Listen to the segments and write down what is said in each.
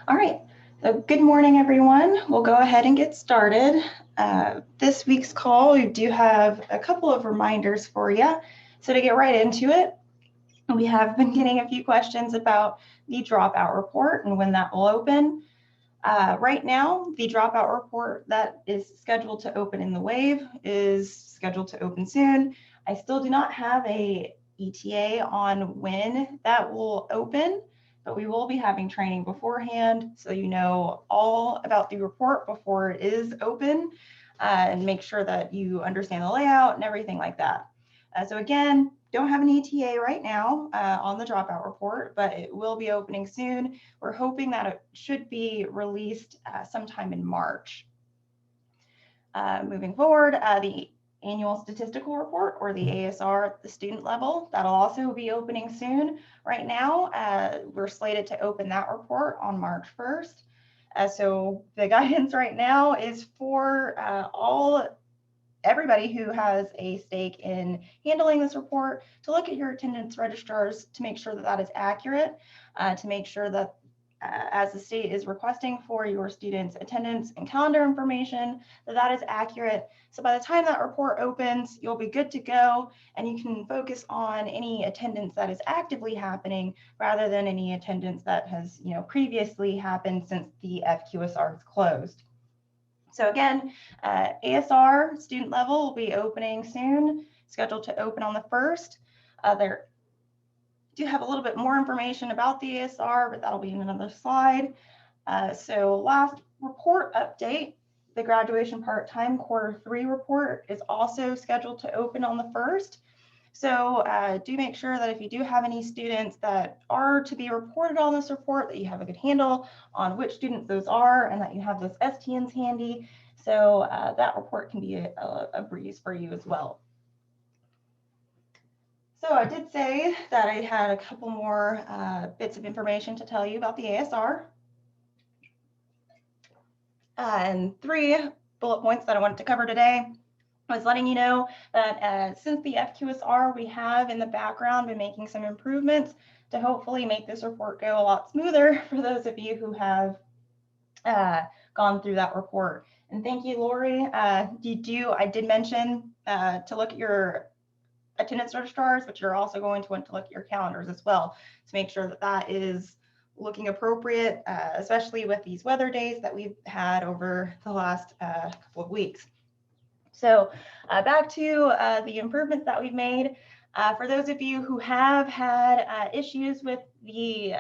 All right, so good morning, everyone. We'll go ahead and get started. This week's call, we do have a couple of reminders for you. So to get right into it, we have been getting a few questions about the dropout report and when that will open. Right now, the dropout report that is scheduled to open in the WAVE is scheduled to open soon. I still do not have a ETA on when that will open, but we will be having training beforehand so you know all about the report before it is open and make sure that you understand the layout and everything like that. So again, don't have an ETA right now on the dropout report, but it will be opening soon. We're hoping that it should be released sometime in March. Moving forward, the annual statistical report, or the ASR at the student level, that'll also be opening soon. Right now, we're slated to open that report on March 1st. So the guidance right now is for everybody who has a stake in handling this report to look at your attendance registrars to make sure that that is accurate, to make sure that as the state is requesting for your students' attendance and calendar information, that is accurate. So by the time that report opens, you'll be good to go, and you can focus on any attendance that is actively happening rather than any attendance that has previously happened since the FQSR is closed. So again, ASR student level will be opening soon, scheduled to open on the 1st. There do have a little bit more information about the ASR, but that'll be in another slide. So last report update, the graduation part-time Q3 report is also scheduled to open on the 1st. So do make sure that if you do have any students that are to be reported on this report, that you have a good handle on which students those are and that you have those STNs handy. So that report can be a breeze for you as well. So I did say that I had a couple more bits of information to tell you about the ASR. And 3 bullet points that I wanted to cover today. I was letting you know that since the FQSR, we have in the background been making some improvements to hopefully make this report go a lot smoother for those of you who have gone through that report. And thank you, Lori. I did mention to look at your attendance registrars, but you're also going to want to look at your calendars as well to make sure that that is looking appropriate, especially with these weather days that we've had over the last couple of weeks. So back to the improvements that we've made. For those of you who have had issues with the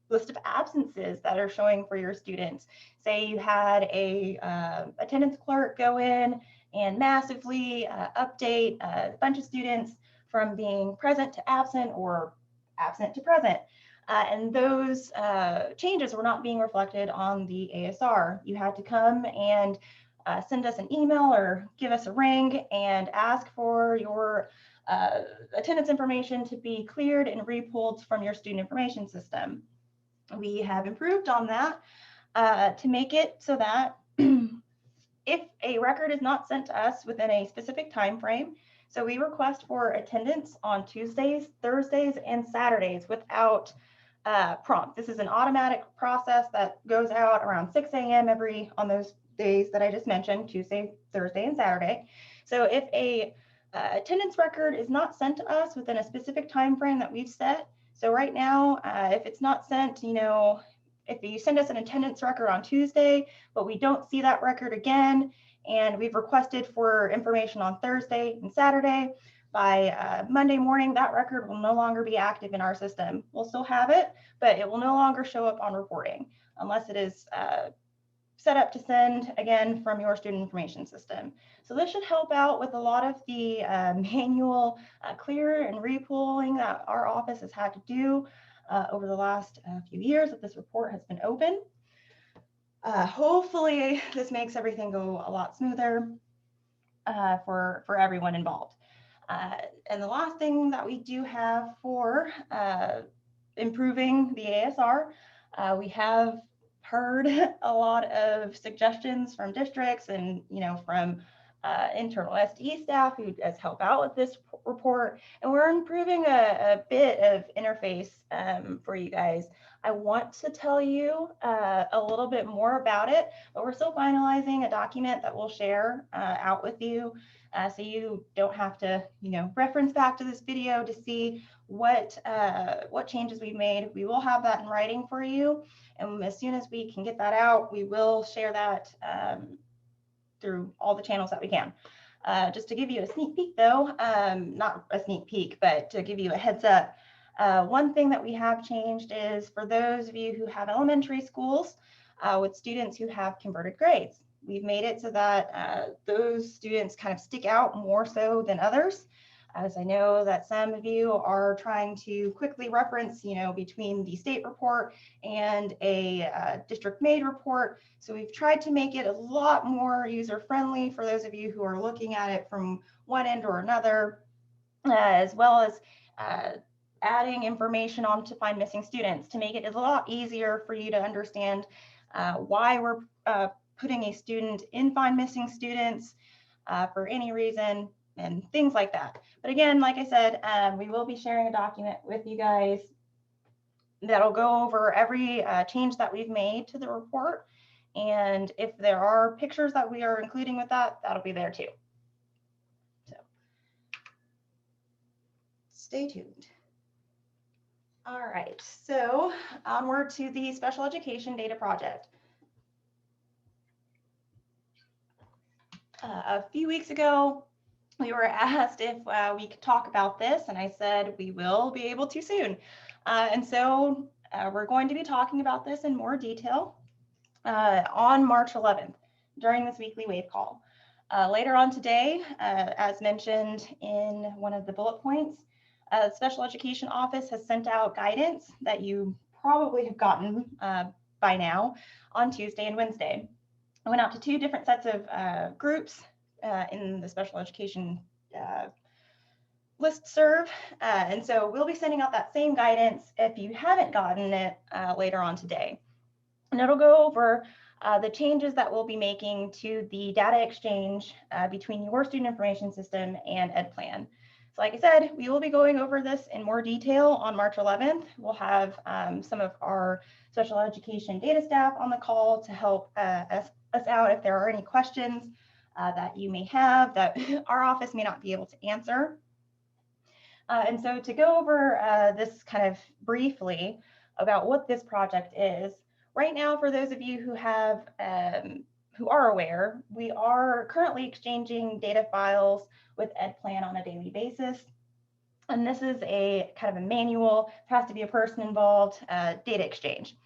list of absences that are showing for your students, say you had a attendance clerk go in and massively update a bunch of students from being present to absent or absent to present. And those changes were not being reflected on the ASR. You had to come and send us an email or give us a ring and ask for your attendance information to be cleared and repulled from your student information system. We have improved on that to make it so that if a record is not sent to us within a specific time frame, so we request for attendance on Tuesdays, Thursdays, and Saturdays without prompt. This is an automatic process that goes out around 6 a.m. on those days that I just mentioned, Tuesday, Thursday, and Saturday. So if a attendance record is not sent to us within a specific time frame that we've set, so right now, if it's not sent, if you send us an attendance record on Tuesday, but we don't see that record again, and we've requested for information on Thursday and Saturday, by Monday morning, that record will no longer be active in our system. We'll still have it, but it will no longer show up on reporting unless it is set up to send again from your student information system. So this should help out with a lot of the manual clear and repulling that our office has had to do over the last few years that this report has been open. Hopefully this makes everything go a lot smoother for everyone involved. And the last thing that we do have for improving the ASR, we have heard a lot of suggestions from districts and from internal SDE staff who does help out with this report, and we're improving a bit of interface for you guys. I want to tell you a little bit more about it, but we're still finalizing a document that we'll share out with you, so you don't have to, reference back to this video to see what changes we've made. We will have that in writing for you, and as soon as we can get that out, we will share that through all the channels that we can. Just to give you a sneak peek though, not a sneak peek, but to give you a heads up, one thing that we have changed is for those of you who have elementary schools with students who have converted grades, we've made it so that those students kind of stick out more so than others. As I know that some of you are trying to quickly reference, between the state report and a district-made report. So we've tried to make it a lot more user-friendly for those of you who are looking at it from one end or another, as well as adding information on to find missing students to make it a lot easier for you to understand why we're putting a student in Find Missing Students for any reason, and things like that. But again, like I said, we will be sharing a document with you guys that'll go over every change that we've made to the report. And if there are pictures that we are including with that, that'll be there too. So stay tuned. All right, so onward to the special education data project. A few weeks ago, we were asked if we could talk about this, and I said we will be able to soon. And so we're going to be talking about this in more detail on March 11th during this weekly wave call. Later on today, as mentioned in one of the bullet points, the Special Education Office has sent out guidance that you probably have gotten by now on Tuesday and Wednesday. I went out to 2 different sets of groups in the special education listserv. And so we'll be sending out that same guidance if you haven't gotten it later on today. And it'll go over the changes that we'll be making to the data exchange between your student information system and EdPlan. So like I said, we will be going over this in more detail on March 11th. We'll have some of our special education data staff on the call to help us out if there are any questions that you may have that our office may not be able to answer. And so to go over this kind of briefly about what this project is, right now, for those of you who have who are aware, we are currently exchanging data files with EdPlan on a daily basis. And this is a kind of a manual, there has to be a person involved, data exchange.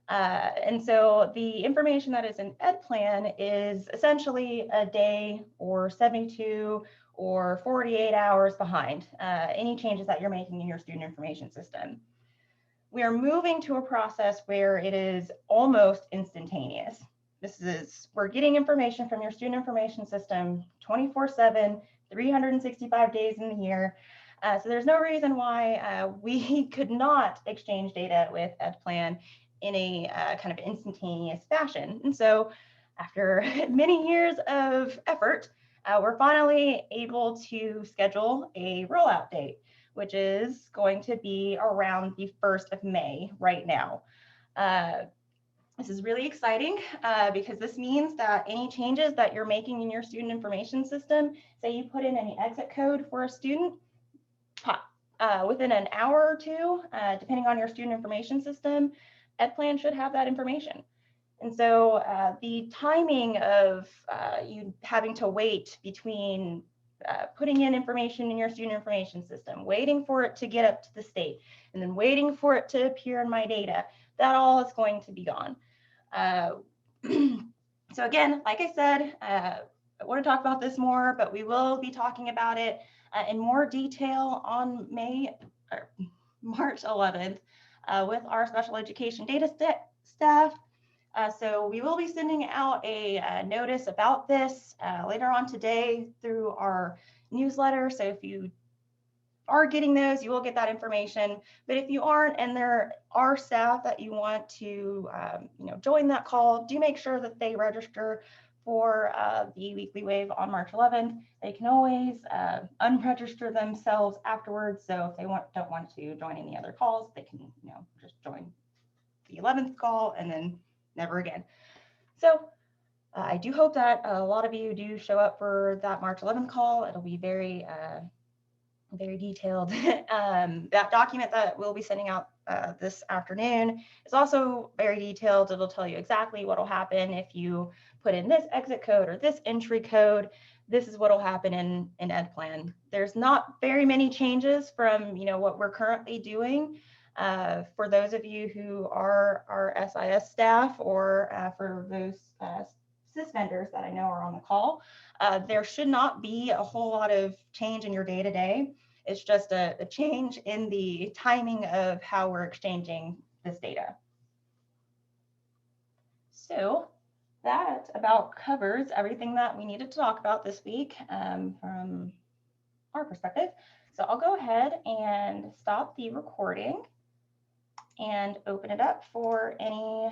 And so the information that is in EdPlan is essentially a day or 72 or 48 hours behind any changes that you're making in your student information system. We are moving to a process where it is almost instantaneous. We're getting information from your student information system 24/7, 365 days in the year. So there's no reason why we could not exchange data with EdPlan in a kind of instantaneous fashion. And so after many years of effort, we're finally able to schedule a rollout date, which is going to be around the 1st of May right now. This is really exciting because this means that any changes that you're making in your student information system, say you put in any exit code for a student, within an hour or 2, depending on your student information system, EdPlan should have that information. And so the timing of you having to wait between putting in information in your student information system, waiting for it to get up to the state, and then waiting for it to appear in my data, that all is going to be gone. So again, like I said, I want to talk about this more, but we will be talking about it in more detail on March 11th with our special education data staff. So we will be sending out a notice about this later on today through our newsletter. So if you are getting those, you will get that information. But if you aren't, and there are staff that you want to join that call, do make sure that they register for the weekly wave on March 11th. They can always unregister themselves afterwards. So if they don't want to join any other calls, they can just join the 11th call and then never again. So I do hope that a lot of you do show up for that March 11th call. It'll be very detailed. That document that we'll be sending out this afternoon is also very detailed. It'll tell you exactly what will happen if you put in this exit code or this entry code. This is what will happen in EdPlan. There's not very many changes from what we're currently doing. For those of you who are our SIS staff, or for those SIS vendors that I know are on the call, there should not be a whole lot of change in your day-to-day. It's just a change in the timing of how we're exchanging this data. So that about covers everything that we needed to talk about this week from our perspective. So I'll go ahead and stop the recording and open it up for any